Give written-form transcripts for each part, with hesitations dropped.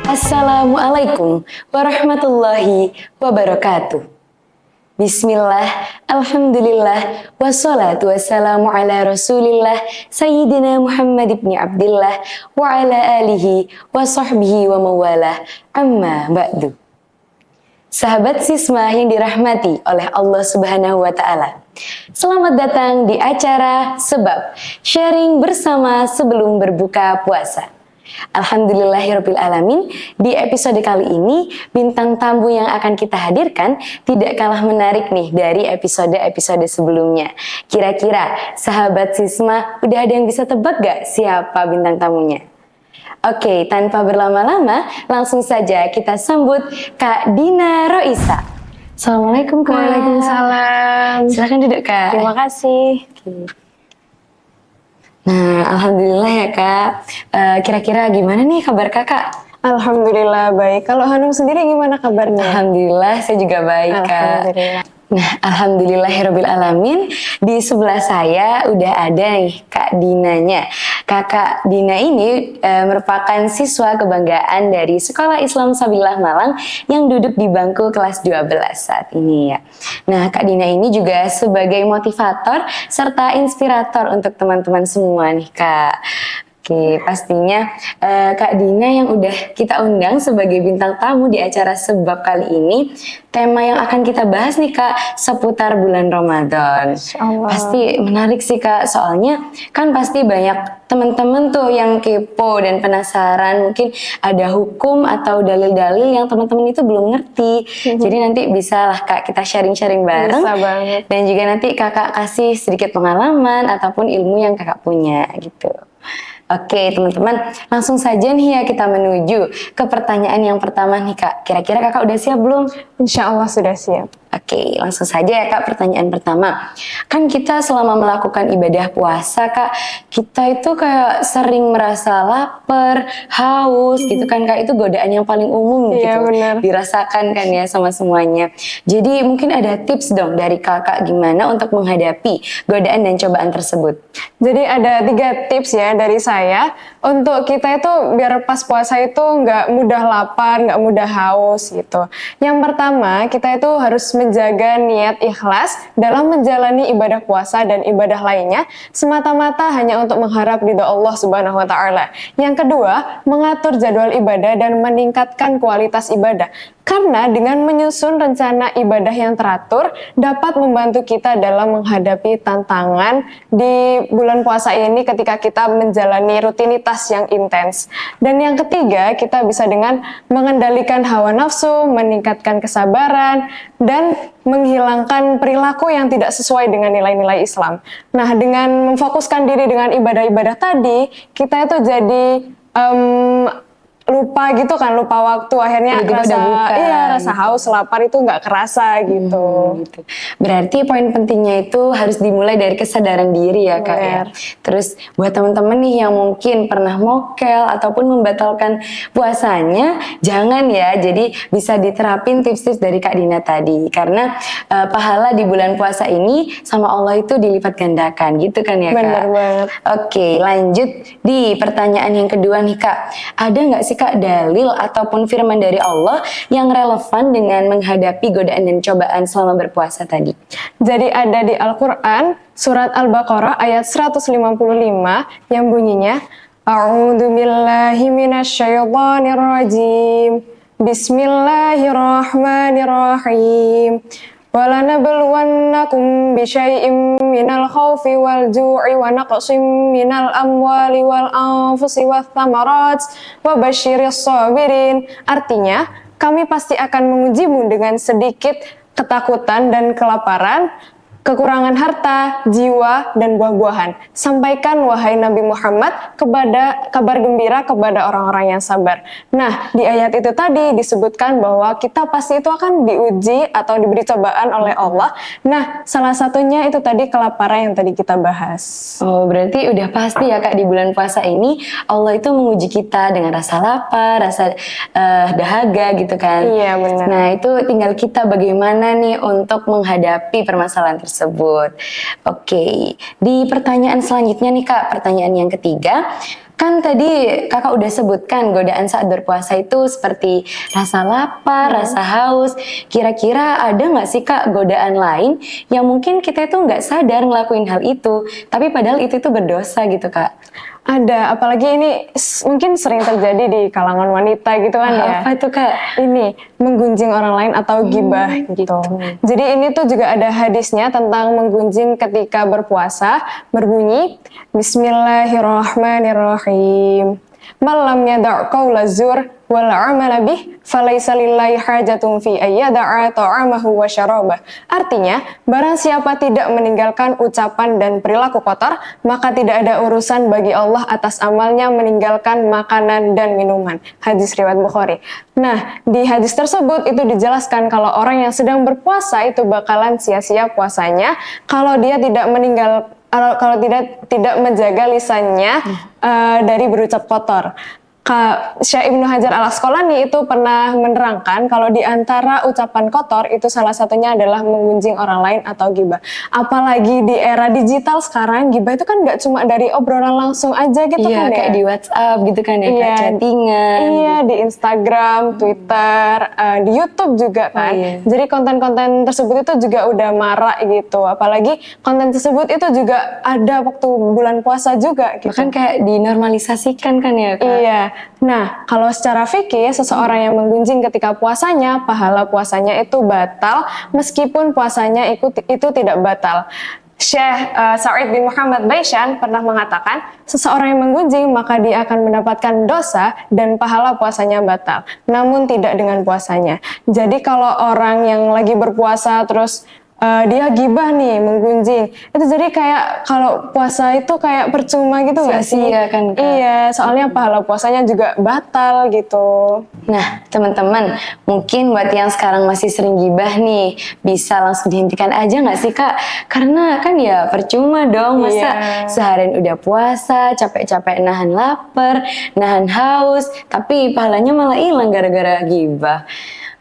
Assalamualaikum warahmatullahi wabarakatuh. Bismillah, alhamdulillah, wassalatu wassalamu ala rasulillah, Sayyidina Muhammad ibn Abdillah, wa ala alihi wa sahbihi wa mawalah, amma ba'du. Sahabat Sisma yang dirahmati oleh Allah Subhanahu wa Ta'ala, selamat datang di acara Sebab, sharing bersama sebelum berbuka puasa. Alhamdulillahirrabbilalamin, di episode kali ini bintang tamu yang akan kita hadirkan tidak kalah menarik nih dari episode-episode sebelumnya. Kira-kira sahabat Sisma udah ada yang bisa tebak gak siapa bintang tamunya? Oke, tanpa berlama-lama langsung saja kita sambut Kak Dina Roisa. Assalamualaikum Kak. Waalaikumsalam. Silahkan duduk Kak. Terima kasih. Nah, alhamdulillah ya Kak. Kira-kira gimana nih kabar Kakak? Alhamdulillah baik. Kalau Hanum sendiri gimana kabarnya? Alhamdulillah saya juga baik Kak. Alhamdulillah. Nah, alhamdulillahirrabbilalamin, di sebelah saya udah ada nih Kak Dinanya. Kakak Dina ini merupakan siswa kebanggaan dari Sekolah Islam Sabillah Malang yang duduk di bangku kelas 12 saat ini ya. Nah, Kak Dina ini juga sebagai motivator serta inspirator untuk teman-teman semua nih Kak. Oke, pastinya Kak Dina yang udah kita undang sebagai bintang tamu di acara Sebab kali ini, tema yang akan kita bahas nih Kak seputar bulan Ramadan. Pasti menarik sih Kak, soalnya kan pasti banyak teman-teman tuh yang kepo dan penasaran, mungkin ada hukum atau dalil-dalil yang teman-teman itu belum ngerti. Jadi nanti bisa lah Kak kita sharing-sharing bareng. Bisa banget. Dan juga nanti Kakak kasih sedikit pengalaman ataupun ilmu yang Kakak punya gitu. Oke teman-teman, langsung saja nih ya kita menuju ke pertanyaan yang pertama nih Kak. Kira-kira Kakak udah siap belum? Insya Allah sudah siap. Oke, langsung saja ya Kak pertanyaan pertama. Kan kita selama melakukan ibadah puasa Kak, kita itu kayak sering merasa lapar, haus gitu kan Kak. Itu godaan yang paling umum gitu. Benar. Dirasakan kan ya sama semuanya. Jadi mungkin ada tips dong dari Kakak gimana untuk menghadapi godaan dan cobaan tersebut. Jadi ada 3 tips ya dari saya untuk kita itu biar pas puasa itu nggak mudah lapar, nggak mudah haus gitu. Yang pertama, kita itu harus menjaga niat ikhlas dalam menjalani ibadah puasa dan ibadah lainnya semata-mata hanya untuk mengharap ridha Allah Subhanahu wa Ta'ala. Yang kedua, mengatur jadwal ibadah dan meningkatkan kualitas ibadah. Karena dengan menyusun rencana ibadah yang teratur dapat membantu kita dalam menghadapi tantangan di bulan puasa ini ketika kita menjalani rutinitas yang intens. Dan yang ketiga, kita bisa dengan mengendalikan hawa nafsu, meningkatkan kesabaran, dan menghilangkan perilaku yang tidak sesuai dengan nilai-nilai Islam. Nah, dengan memfokuskan diri dengan ibadah-ibadah tadi, kita itu jadi lupa gitu kan, lupa waktu, akhirnya rasa haus, lapar itu nggak kerasa gitu. Gitu. Berarti poin pentingnya itu harus dimulai dari kesadaran diri ya Kak ya. Terus buat teman-teman nih yang mungkin pernah mokel ataupun membatalkan puasanya, jangan ya, jadi bisa diterapin tips-tips dari Kak Dina tadi. Karena pahala di bulan puasa ini sama Allah itu dilipat gandakan gitu kan ya Kak. Benar banget. Oke, lanjut di pertanyaan yang kedua nih Kak. Ada nggak sih Kak dalil ataupun firman dari Allah yang relevan dengan menghadapi godaan dan cobaan selama berpuasa tadi? Jadi ada di Al-Quran surat Al-Baqarah ayat 155 yang bunyinya A'udzu billahi minasyaitonir rajim. Bismillahirrahmanirrahim. وَلَنَبْلُوَنَّكُمْ بِشَيْءٍ مِّنَ الْخَوْفِ وَالْجُوعِ وَنَقْصٍ مِّنَ الْأَمْوَالِ وَالْأَنفُسِ وَالثَّمَرَاتِ وَبَشِّرِ الصَّابِرِينَ. Artinya, kami pasti akan mengujimu dengan sedikit ketakutan dan kelaparan, kekurangan harta, jiwa, dan buah-buahan. Sampaikan wahai Nabi Muhammad kepada kabar gembira kepada orang-orang yang sabar. Nah, di ayat itu tadi disebutkan bahwa kita pasti itu akan diuji atau diberi cobaan oleh Allah. Nah, salah satunya itu tadi kelaparan yang tadi kita bahas. Oh, berarti udah pasti ya Kak, di bulan puasa ini Allah itu menguji kita dengan rasa lapar, rasa dahaga gitu kan. Iya, benar. Nah, itu tinggal kita bagaimana nih untuk menghadapi permasalahan tersebut. tersebut. Oke, di pertanyaan selanjutnya nih Kak, pertanyaan yang ketiga. Kan tadi kakak udah sebutkan godaan saat berpuasa itu seperti rasa lapar, rasa haus. Kira-kira ada nggak sih kak godaan lain yang mungkin kita itu nggak sadar ngelakuin hal itu, tapi padahal itu berdosa gitu kak? Ada, apalagi ini mungkin sering terjadi di kalangan wanita gitu kan ya. Apa itu kak? Ini menggunjing orang lain atau gibah gitu. Jadi ini tuh juga ada hadisnya tentang menggunjing ketika berpuasa, berbunyi Bismillahirrahmanirrahim. Malam yada' qawla zur wal amala bih falaysa lillahi hajatun fi ayyada'a ta'amahu wa syarabah. Artinya, barang siapa tidak meninggalkan ucapan dan perilaku kotor, maka tidak ada urusan bagi Allah atas amalnya meninggalkan makanan dan minuman. Hadis riwayat Bukhari. Nah, di hadis tersebut itu dijelaskan kalau orang yang sedang berpuasa itu bakalan sia-sia puasanya kalau dia kalau tidak menjaga lisannya dari berucap kotor. Syekh Ibnu Hajar Al-Asqalani itu pernah menerangkan kalau di antara ucapan kotor itu salah satunya adalah menggunjing orang lain atau gibah. Apalagi di era digital sekarang, gibah itu kan nggak cuma dari obrolan langsung aja gitu kan ya. Iya, kayak di WhatsApp gitu kan ya, kayak chattingan. Iya, di Instagram, Twitter, di YouTube juga kan. Jadi konten-konten tersebut itu juga udah marak gitu. Apalagi konten tersebut itu juga ada waktu bulan puasa juga gitu. Bahkan kayak dinormalisasikan kan ya kak? Iya. Nah, kalau secara fikih, seseorang yang menggunjing ketika puasanya, pahala puasanya itu batal, meskipun puasanya itu tidak batal. Syekh Sa'id bin Muhammad Baisyan pernah mengatakan, seseorang yang menggunjing maka dia akan mendapatkan dosa dan pahala puasanya batal, namun tidak dengan puasanya. Jadi kalau orang yang lagi berpuasa terus dia gibah nih, menggunjing, itu jadi kayak kalau puasa itu kayak percuma gitu nggak sih? Sia-sia kan kak? Iya, soalnya pahala puasanya juga batal gitu. Nah teman-teman, mungkin buat yang sekarang masih sering gibah nih, bisa langsung dihentikan aja nggak sih kak? Karena kan ya percuma dong, masa seharian udah puasa, capek-capek nahan lapar, nahan haus, tapi pahalanya malah hilang gara-gara gibah.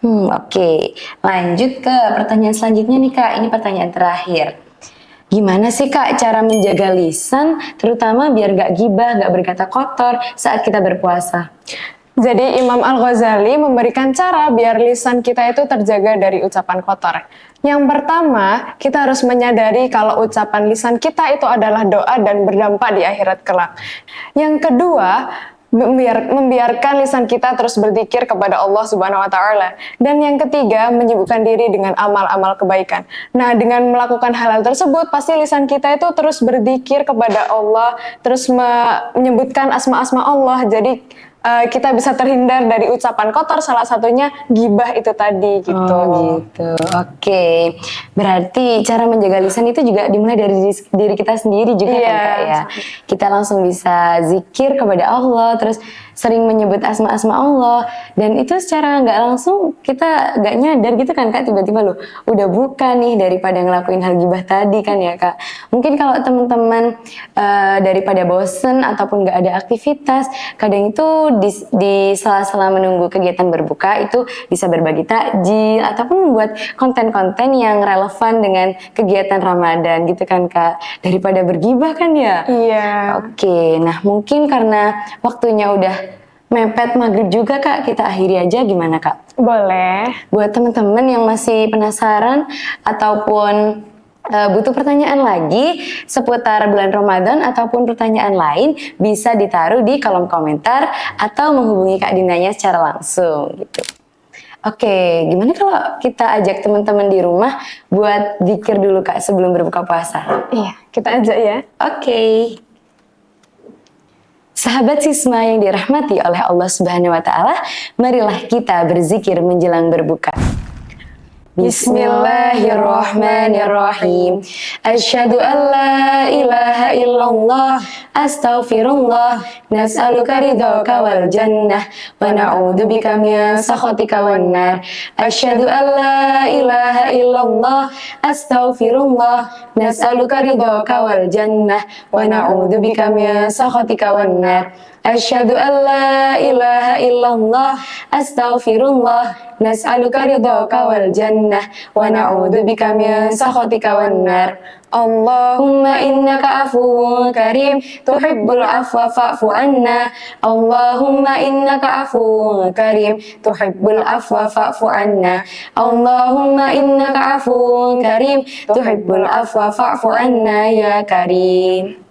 Oke, lanjut ke pertanyaan selanjutnya nih kak, ini pertanyaan terakhir. Gimana sih kak cara menjaga lisan, terutama biar gak gibah, gak berkata kotor saat kita berpuasa? Jadi Imam Al-Ghazali memberikan cara biar lisan kita itu terjaga dari ucapan kotor. Yang pertama, kita harus menyadari kalau ucapan lisan kita itu adalah doa dan berdampak di akhirat kelak. Yang kedua, membiarkan lisan kita terus berzikir kepada Allah Subhanahu wa taala. Dan yang ketiga, menyibukkan diri dengan amal-amal kebaikan. Nah, dengan melakukan hal-hal tersebut, pasti lisan kita itu terus berzikir kepada Allah, terus menyebutkan asma-asma Allah. Jadi kita bisa terhindar dari ucapan kotor, salah satunya gibah itu tadi gitu. Oh gitu, oke. Berarti cara menjaga lisan itu juga dimulai dari diri kita sendiri juga kan kak ya. Kita langsung bisa zikir kepada Allah, terus sering menyebut asma-asma Allah, dan itu secara nggak langsung kita nggak nyadar gitu kan kak, tiba-tiba loh udah buka nih daripada ngelakuin hal gibah tadi kan ya kak. Mungkin kalau teman-teman daripada bosen ataupun nggak ada aktivitas, kadang itu di sela-sela menunggu kegiatan berbuka itu bisa berbagi takjil ataupun membuat konten-konten yang relevan dengan kegiatan Ramadan gitu kan kak, daripada bergibah kan ya. Iya. Oke, nah mungkin karena waktunya udah mepet maghrib juga kak, kita akhiri aja gimana kak? Boleh. Buat teman-teman yang masih penasaran ataupun butuh pertanyaan lagi seputar bulan Ramadan ataupun pertanyaan lain, bisa ditaruh di kolom komentar atau menghubungi Kak Dinanya secara langsung gitu. Oke, gimana kalau kita ajak teman-teman di rumah buat zikir dulu Kak sebelum berbuka puasa? Iya, kita ajak ya. Oke. Sahabat Sisma yang dirahmati oleh Allah Subhanahu wa taala, marilah kita berzikir menjelang berbuka. Bismillahirrahmanirrahim. Asyhadu an la ilaha illallah, astaghfirullah, nas'aluka ridhaka wal jannah wa na'udzubika min sakhatika wan nar. Asyhadu an la ilaha illallah, astaghfirullah, nas'aluka ridhaka wal jannah wa na'udzubika min sakhatika wan nar. Asyhadu an la ilaha illallah, astaghfirullah, nas'aluka ridhaka wal jannah, wa na'udzubika min sakhatika wan nar. Allahumma innaka afuwun karim, tuhibbul afwa fa'fu anna. Allahumma innaka afuwun karim, tuhibbul afwa fa'fu anna. Allahumma innaka afuwun karim, tuhibbul afwa fa'fu anna ya karim.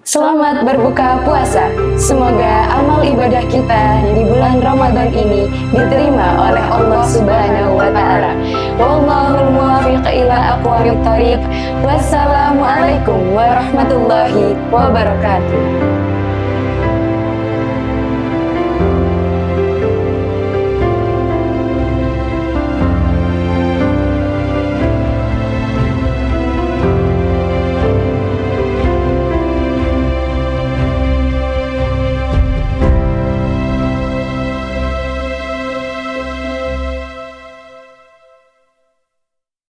Selamat berbuka puasa. Semoga amal ibadah kita di bulan Ramadan ini diterima oleh Allah Subhanahu wa taala. Wallahul muwaffiq ila aqwamit thariq. Wassalamualaikum warahmatullahi wabarakatuh.